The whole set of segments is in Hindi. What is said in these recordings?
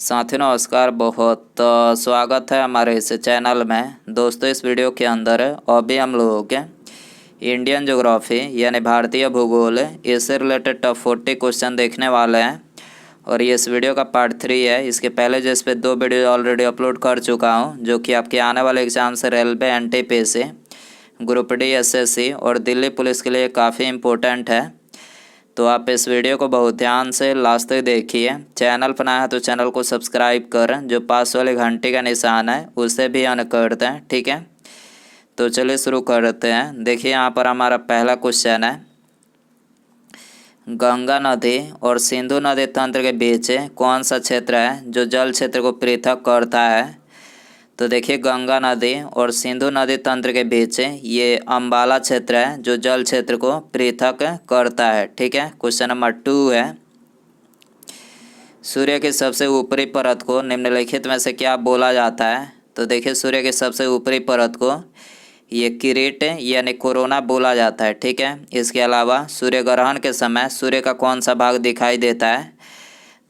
साथियों नमस्कार, बहुत स्वागत है हमारे इस चैनल में। दोस्तों इस वीडियो के अंदर अभी हम लोगों के इंडियन ज्योग्राफी यानी भारतीय भूगोल इससे रिलेटेड टॉप 40 क्वेश्चन देखने वाले हैं और ये इस वीडियो का पार्ट 3 है। इसके पहले जो इस पर 2 वीडियो ऑलरेडी अपलोड कर चुका हूँ जो कि आपके आने वाले एग्जाम से railway NTPC group D SSC और दिल्ली पुलिस के लिए काफ़ी इम्पोर्टेंट है। तो आप इस वीडियो को बहुत ध्यान से लास्ट तक देखिए। चैनल पर नया है तो चैनल को सब्सक्राइब कर जो पास वाले घंटे का निशान है उसे भी ऑन कर दें, ठीक है। तो चलिए शुरू करते हैं। देखिए यहाँ पर हमारा पहला क्वेश्चन है, गंगा नदी और सिंधु नदी तंत्र के बीच कौन सा क्षेत्र है जो जल क्षेत्र को पृथक करता है। तो देखिए गंगा नदी और सिंधु नदी तंत्र के बीच ये अम्बाला क्षेत्र है जो जल क्षेत्र को पृथक करता है, ठीक है। क्वेश्चन नंबर 2 है, सूर्य की सबसे ऊपरी परत को निम्नलिखित में से क्या बोला जाता है। तो देखिए सूर्य की सबसे ऊपरी परत को ये किरीट यानी कोरोना बोला जाता है, ठीक है। इसके अलावा सूर्य ग्रहण के समय सूर्य का कौन सा भाग दिखाई देता है।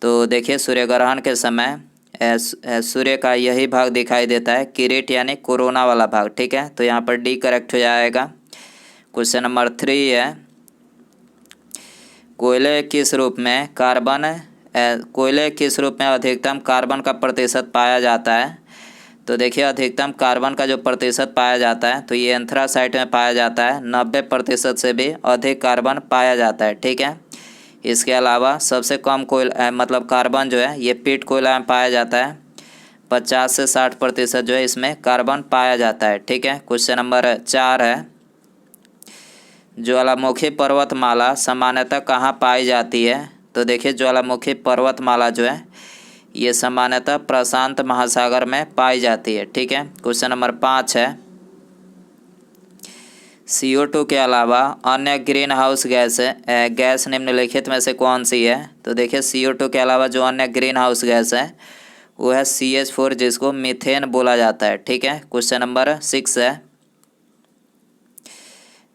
तो देखिए सूर्य ग्रहण के समय सूर्य का यही भाग दिखाई देता है, किरीट यानी कोरोना वाला भाग, ठीक है। तो यहाँ पर डी करेक्ट हो जाएगा। क्वेश्चन नंबर 3 है, कोयले किस रूप में अधिकतम कार्बन का प्रतिशत पाया जाता है। तो देखिए अधिकतम कार्बन का जो प्रतिशत पाया जाता है तो ये एंथ्रासाइट में पाया जाता है। 90% से भी अधिक कार्बन पाया जाता है, ठीक है। इसके अलावा सबसे कम कार्बन जो है ये पीट कोयला में पाया जाता है। 50 से 60% जो है इसमें कार्बन पाया जाता है, ठीक है। क्वेश्चन नंबर 4 है, ज्वालामुखी पर्वतमाला सामान्यतः कहाँ पाई जाती है। तो देखिए ज्वालामुखी पर्वतमाला जो है ये सामान्यतः प्रशांत महासागर में पाई जाती है, ठीक है। क्वेश्चन नंबर 5 है, CO2 के अलावा अन्य ग्रीन हाउस गैस निम्नलिखित में से कौन सी है। तो देखिए CO2 के अलावा जो अन्य ग्रीन हाउस गैस है वो है CH4 जिसको मीथेन बोला जाता है, ठीक है। क्वेश्चन नंबर 6 है,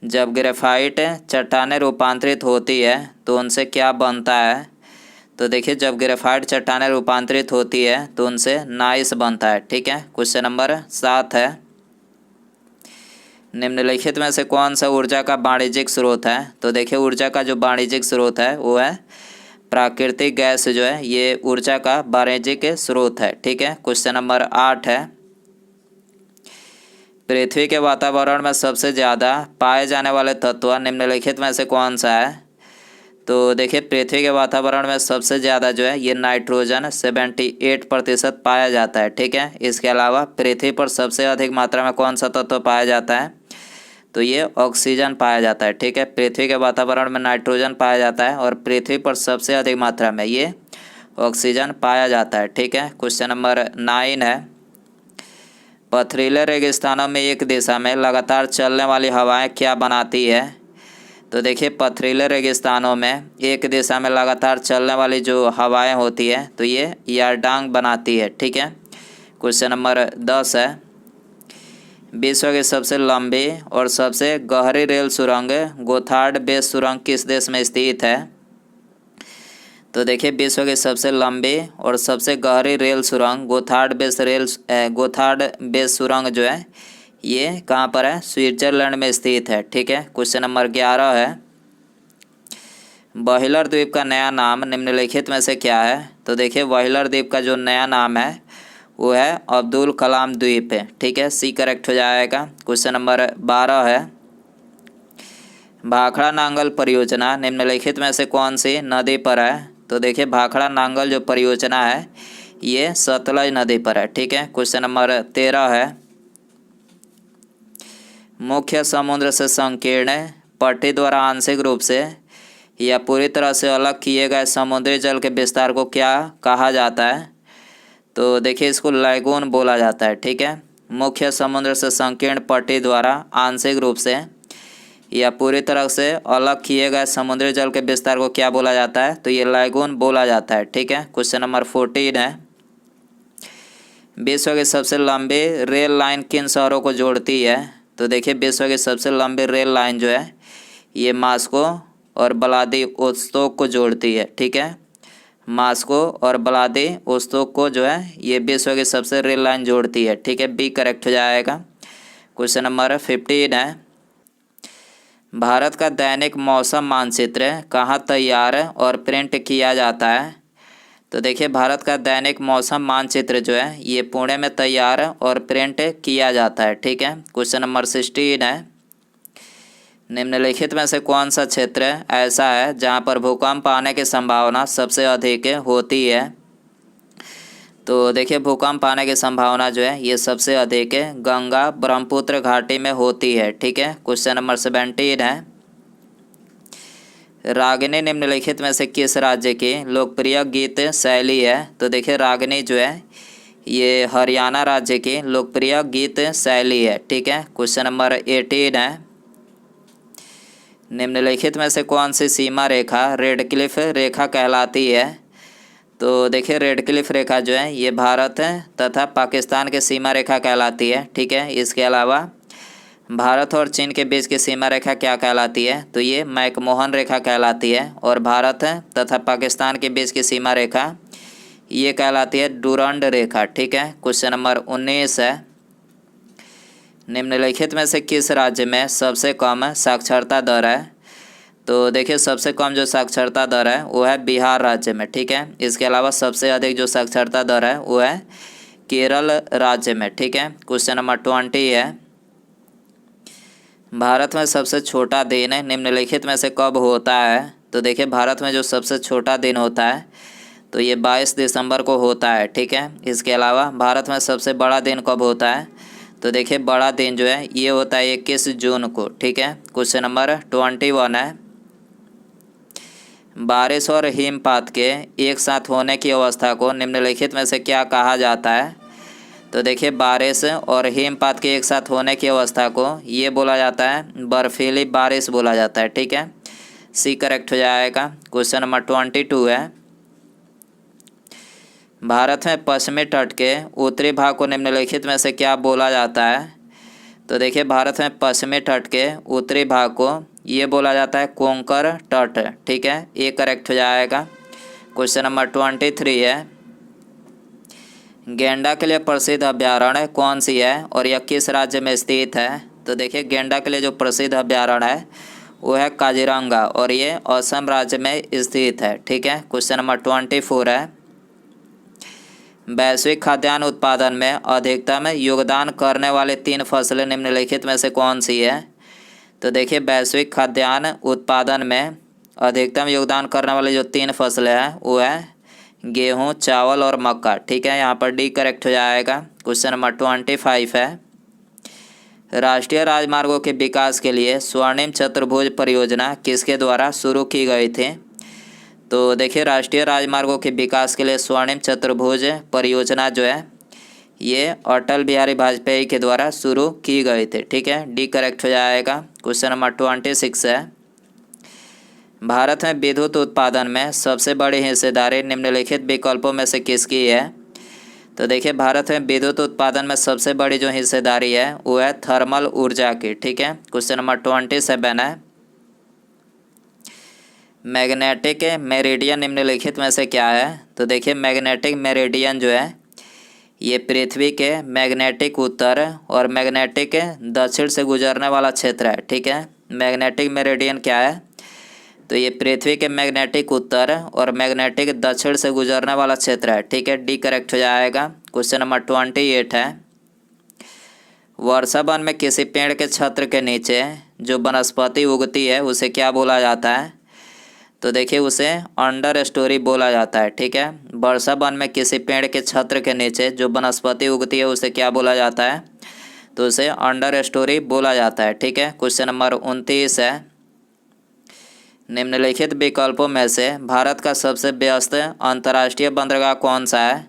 जब ग्रेफाइट चट्टानें रूपांतरित होती है तो उनसे क्या बनता है। तो देखिए जब ग्रेफाइट चट्टानें रूपांतरित होती है तो उनसे नाइस बनता है, ठीक है। क्वेश्चन नंबर 7 है, निम्नलिखित में से कौन सा ऊर्जा का वाणिज्यिक स्रोत है। तो देखिए ऊर्जा का जो वाणिज्यिक स्रोत है वो है प्राकृतिक गैस जो है ये ऊर्जा का वाणिज्यिक स्रोत है, ठीक है। क्वेश्चन नंबर 8 है, पृथ्वी के वातावरण में सबसे ज़्यादा पाए जाने वाले तत्व निम्नलिखित में से कौन सा है। तो देखिए पृथ्वी के वातावरण में सबसे ज़्यादा जो है ये नाइट्रोजन 78% पाया जाता है, ठीक है। इसके अलावा पृथ्वी पर सबसे अधिक मात्रा में कौन सा तत्व पाया जाता है। तो ये ऑक्सीजन पाया जाता है, ठीक है। पृथ्वी के वातावरण में नाइट्रोजन पाया जाता है और पृथ्वी पर सबसे अधिक मात्रा में ये ऑक्सीजन पाया जाता है, ठीक है। क्वेश्चन नंबर 9 है, पथरीले रेगिस्तानों में एक दिशा में लगातार चलने वाली हवाएं क्या बनाती है। तो देखिए पथरीले रेगिस्तानों में एक दिशा में लगातार चलने वाली जो हवाएं होती है तो ये यारडांग बनाती है, ठीक है। क्वेश्चन नंबर 10 है, विश्व की सबसे लंबी और सबसे गहरी रेल सुरंग गोथार्ड बेस सुरंग किस देश में स्थित है। तो देखिए विश्व की सबसे लंबी और सबसे गहरी रेल सुरंग गोथार्ड बेस सुरंग जो है ये कहाँ पर है, स्विट्जरलैंड में स्थित है, ठीक है। क्वेश्चन नंबर 11 है, व्हीलर द्वीप का नया नाम निम्नलिखित में से क्या है। तो देखिए व्हीलर द्वीप का जो नया नाम है वो है अब्दुल कलाम द्वीप है, ठीक है। सी करेक्ट हो जाएगा। क्वेश्चन नंबर 12 है, भाखड़ा नांगल परियोजना निम्नलिखित में से कौन सी नदी पर है। तो देखिए भाखड़ा नांगल जो परियोजना है ये सतलज नदी पर है, ठीक है। क्वेश्चन नंबर 13 है, मुख्य समुद्र से संकीर्ण पट्टी द्वारा आंशिक रूप से या पूरी तरह से अलग किए गए समुद्री जल के विस्तार को क्या कहा जाता है। तो देखिए इसको लैगून बोला जाता है, ठीक है। मुख्य समुद्र से संकीर्ण पट्टी द्वारा आंशिक रूप से या पूरी तरह से अलग किए गए समुद्री जल के विस्तार को क्या बोला जाता है। तो ये लैगून बोला जाता है, ठीक है। क्वेश्चन नंबर 14 है, विश्व की सबसे लंबी रेल लाइन किन शहरों को जोड़ती है। तो देखिए विश्व की सबसे लंबी रेल लाइन जो है ये मास्को और व्लादिवोस्तोक को जोड़ती है, ठीक है। मास्को और व्लादिवोस्तोक को जो है ये विश्व की सबसे रेल लाइन जोड़ती है। ठीक है, बी करेक्ट हो जाएगा। क्वेश्चन नंबर 15 है, भारत का दैनिक मौसम मानचित्र कहाँ तैयार और प्रिंट किया जाता है? तो देखिए, भारत का दैनिक मौसम मानचित्र जो है ये पुणे में तैयार और प्रिंट किया जाता है। ठीक है, क्वेश्चन नंबर 16 है, निम्नलिखित में से कौन सा क्षेत्र ऐसा है जहां पर भूकंप आने की संभावना सबसे अधिक होती है? तो देखिए, भूकंप आने की संभावना जो है ये सबसे अधिक गंगा ब्रह्मपुत्र घाटी में होती है। ठीक है, क्वेश्चन नंबर 17 है, रागिनी निम्नलिखित में से किस राज्य की लोकप्रिय गीत शैली है? तो देखिए, रागिनी जो है ये हरियाणा राज्य की लोकप्रिय गीत शैली है। ठीक है, क्वेश्चन नंबर 18 है, निम्नलिखित में से कौन सी सीमा रेखा रेड क्लिफ रेखा कहलाती है? तो देखिए, रेड क्लिफ रेखा जो है ये भारत तथा पाकिस्तान की सीमा रेखा कहलाती है। ठीक है, इसके अलावा भारत और चीन के बीच की सीमा रेखा क्या कहलाती है? तो ये मैकमोहन रेखा कहलाती है। और भारत तथा पाकिस्तान के बीच की सीमा रेखा ये कहलाती है डुरंड रेखा। ठीक है, क्वेश्चन नंबर 19 है, निम्नलिखित में से किस राज्य में सबसे कम साक्षरता दर है? तो देखिए, सबसे कम जो साक्षरता दर है वो है बिहार राज्य में। ठीक है, इसके अलावा सबसे अधिक जो साक्षरता दर है वो है केरल राज्य में। ठीक है, क्वेश्चन नंबर 20 है, भारत में सबसे छोटा दिन निम्नलिखित में से कब होता है? तो देखिए, भारत में जो सबसे छोटा दिन होता है तो ये 22 दिसंबर को होता है। ठीक है, इसके अलावा भारत में सबसे बड़ा दिन कब होता है? तो देखिए, बड़ा दिन जो है ये होता है 21 जून को। ठीक है, क्वेश्चन नंबर 21 है, बारिश और हिमपात के एक साथ होने की अवस्था को निम्नलिखित में से क्या कहा जाता है? तो देखिए, बारिश और हिमपात के एक साथ होने की अवस्था को ये बोला जाता है बर्फीली बारिश बोला जाता है। ठीक है, सी करेक्ट हो जाएगा। क्वेश्चन नंबर 22 है, भारत में पश्चिमी तट के उत्तरी भाग को निम्नलिखित में से क्या बोला जाता है? तो देखिए, भारत में पश्चिमी तट के उत्तरी भाग को ये बोला जाता है कोंकण तट। ठीक है, ये करेक्ट हो जाएगा। क्वेश्चन नंबर 23 है, गेंडा के लिए प्रसिद्ध अभ्यारण्य कौन सी है और यह किस राज्य में स्थित है? तो देखिए, गेंडा के लिए जो प्रसिद्ध अभ्यारण्य है वो है काजीरंगा और ये असम राज्य में स्थित है। ठीक है, क्वेश्चन नंबर 24 है, वैश्विक खाद्यान्न उत्पादन में अधिकतम योगदान करने वाले 3 फसलें निम्नलिखित में से कौन सी है? तो देखिए, वैश्विक खाद्यान्न उत्पादन में अधिकतम योगदान करने वाली जो 3 फसलें हैं वो है गेहूं, चावल और मक्का। ठीक है, यहाँ पर डी करेक्ट हो जाएगा। क्वेश्चन नंबर 25 है, राष्ट्रीय राजमार्गों के विकास के लिए स्वर्णिम चतुर्भुज परियोजना किसके द्वारा शुरू की गई थी? तो देखिए, राष्ट्रीय राजमार्गों के विकास के लिए स्वर्णिम चतुर्भुज परियोजना जो है ये अटल बिहारी वाजपेयी के द्वारा शुरू की गई थी। ठीक है, डी करेक्ट हो जाएगा। क्वेश्चन नंबर 26 है, भारत में विद्युत उत्पादन में सबसे बड़ी हिस्सेदारी निम्नलिखित विकल्पों में से किसकी है? तो देखिए, भारत में विद्युत उत्पादन में सबसे बड़ी जो हिस्सेदारी है वो है थर्मल ऊर्जा की। ठीक है, क्वेश्चन नंबर 27 है, मैग्नेटिक मेरिडियन निम्नलिखित में से क्या है? तो देखिए, मैग्नेटिक मेरिडियन जो है ये पृथ्वी के मैग्नेटिक उत्तर और मैग्नेटिक दक्षिण से गुजरने वाला क्षेत्र है। ठीक है, मैग्नेटिक मेरिडियन क्या है? तो ये पृथ्वी के मैग्नेटिक उत्तर और मैग्नेटिक दक्षिण से गुजरने वाला क्षेत्र है। ठीक है, डी करेक्ट हो जाएगा। क्वेश्चन नंबर 28 है, वर्षा वन में किसी पेड़ के छत्र के नीचे जो वनस्पति उगती है उसे क्या बोला जाता है? तो देखिए, उसे अंडर स्टोरी बोला जाता है। ठीक है, वर्षा वन में किसी पेड़ के छत्र के नीचे जो वनस्पति उगती है उसे क्या बोला जाता है? तो उसे अंडर स्टोरी बोला जाता है। ठीक है, क्वेश्चन नंबर 29 है, निम्नलिखित विकल्पों में से भारत का सबसे व्यस्त अंतर्राष्ट्रीय बंदरगाह कौन सा है?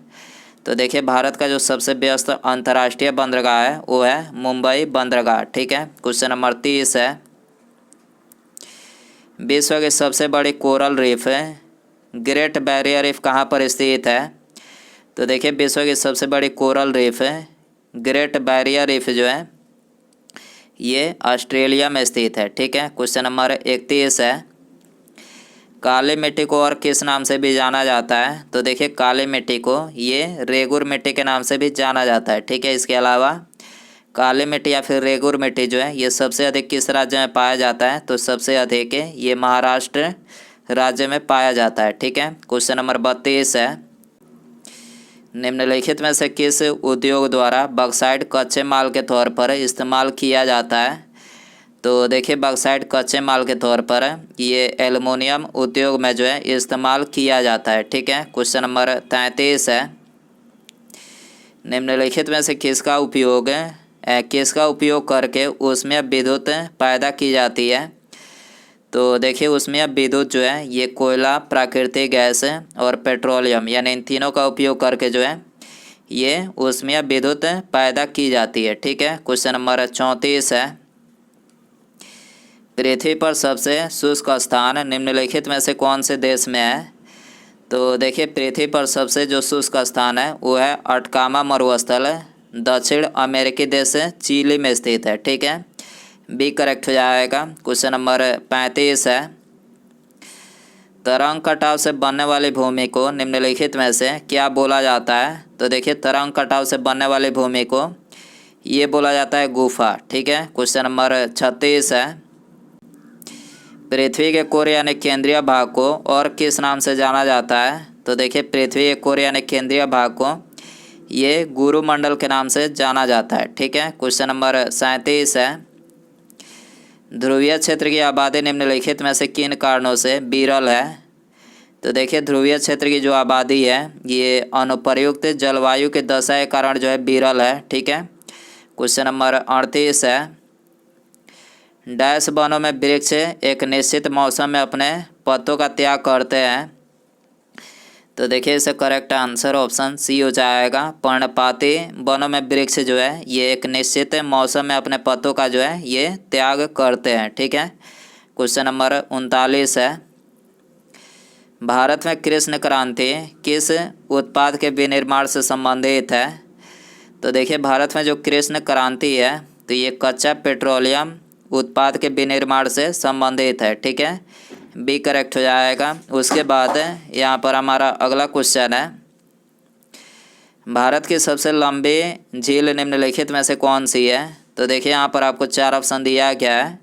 तो देखिए, भारत का जो सबसे व्यस्त अंतर्राष्ट्रीय बंदरगाह है वो है मुंबई बंदरगाह। ठीक है, क्वेश्चन नंबर 30 है, विश्व की सबसे बड़ी coral reef great barrier reef कहाँ पर स्थित है? तो देखिए, विश्व की सबसे बड़ी coral reef great barrier reef जो है ये ऑस्ट्रेलिया में स्थित है। ठीक है, क्वेश्चन नंबर 31 है, काली मिट्टी को और किस नाम से भी जाना जाता है? तो देखिए काली मिट्टी को ये रेगुर मिट्टी के नाम से भी जाना जाता है। ठीक है, इसके अलावा काली मिट्टी या फिर रेगुर मिट्टी जो है ये सबसे अधिक किस राज्य में पाया जाता है? तो सबसे अधिक ये महाराष्ट्र राज्य में पाया जाता है। ठीक है, क्वेश्चन नंबर 32 है, निम्नलिखित में से किस उद्योग द्वारा बॉक्साइट कच्चे माल के तौर पर इस्तेमाल किया जाता है? तो देखिए बॉक्साइट कच्चे माल के तौर पर ये एल्युमिनियम उद्योग में जो है इस्तेमाल किया जाता है। ठीक है, क्वेश्चन नंबर 33 है, निम्नलिखित में से किसका उपयोग करके उसमें विद्युत पैदा की जाती है? तो देखिए उसमें विद्युत जो है ये कोयला, प्राकृतिक गैस और पेट्रोलियम यानी इन तीनों का उपयोग करके जो है ये उसमें विद्युत पैदा की जाती है। ठीक है, क्वेश्चन नंबर 34 है, पृथ्वी पर सबसे शुष्क स्थान निम्नलिखित में से कौन से देश में है? तो देखिए पृथ्वी पर सबसे जो शुष्क स्थान है वो है अटकामा मरुस्थल, दक्षिण अमेरिकी देश चिली में स्थित है। ठीक है, बी करेक्ट हो जाएगा। क्वेश्चन नंबर 35 है, तरंग कटाव से बनने वाली भूमि को निम्नलिखित में से क्या बोला जाता है? तो देखिए तरंग कटाव से बनने वाली भूमि को ये बोला जाता है गुफा। ठीक है, क्वेश्चन नंबर 36 है, पृथ्वी के कोर यानी केंद्रीय भाग को और किस नाम से जाना जाता है? तो देखिए पृथ्वी के कोर यानी केंद्रीय भाग को ये गुरुमंडल के नाम से जाना जाता है। ठीक है, क्वेश्चन नंबर 37 है, ध्रुवीय क्षेत्र की आबादी निम्नलिखित में से किन कारणों से विरल है? तो देखिए ध्रुवीय क्षेत्र की जो आबादी है ये अनुप्रयुक्त जलवायु के दशा के कारण जो है विरल है। ठीक है, क्वेश्चन नंबर 38 है, डैश वनों में वृक्ष एक निश्चित मौसम में अपने पत्तों का त्याग करते हैं? तो देखिए इसका करेक्ट आंसर ऑप्शन सी हो जाएगा। पर्णपाती वनों में वृक्ष जो है ये एक निश्चित मौसम में अपने पत्तों का जो है ये त्याग करते हैं। ठीक है, क्वेश्चन नंबर 39 है, भारत में कृष्ण क्रांति किस उत्पाद के विनिर्माण से संबंधित है? तो देखिए भारत में जो कृष्ण क्रांति है तो ये कच्चा पेट्रोलियम उत्पाद के विनिर्माण से संबंधित है। ठीक है, बी करेक्ट हो जाएगा। उसके बाद यहाँ पर हमारा अगला क्वेश्चन है, भारत की सबसे लंबी झील निम्नलिखित में से कौन सी है? तो देखिए यहाँ पर आपको 4 ऑप्शन दिया गया है।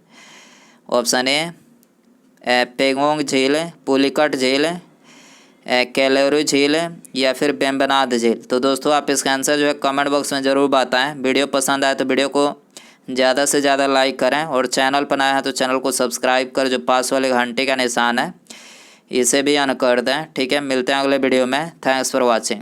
ऑप्शन ए पेंगोंग झील, पुलिकट झील, कैलोरी झील या फिर वेम्बनाड झील। तो दोस्तों आप इसका आंसर जो है कमेंट बॉक्स में ज़रूर बताएं। वीडियो पसंद आए तो वीडियो को ज़्यादा से ज़्यादा लाइक करें और चैनल पर नया है तो चैनल को सब्सक्राइब कर जो पास वाले घंटे का निशान है इसे भी ऑन कर दें। ठीक है, मिलते हैं अगले वीडियो में। Thanks for watching.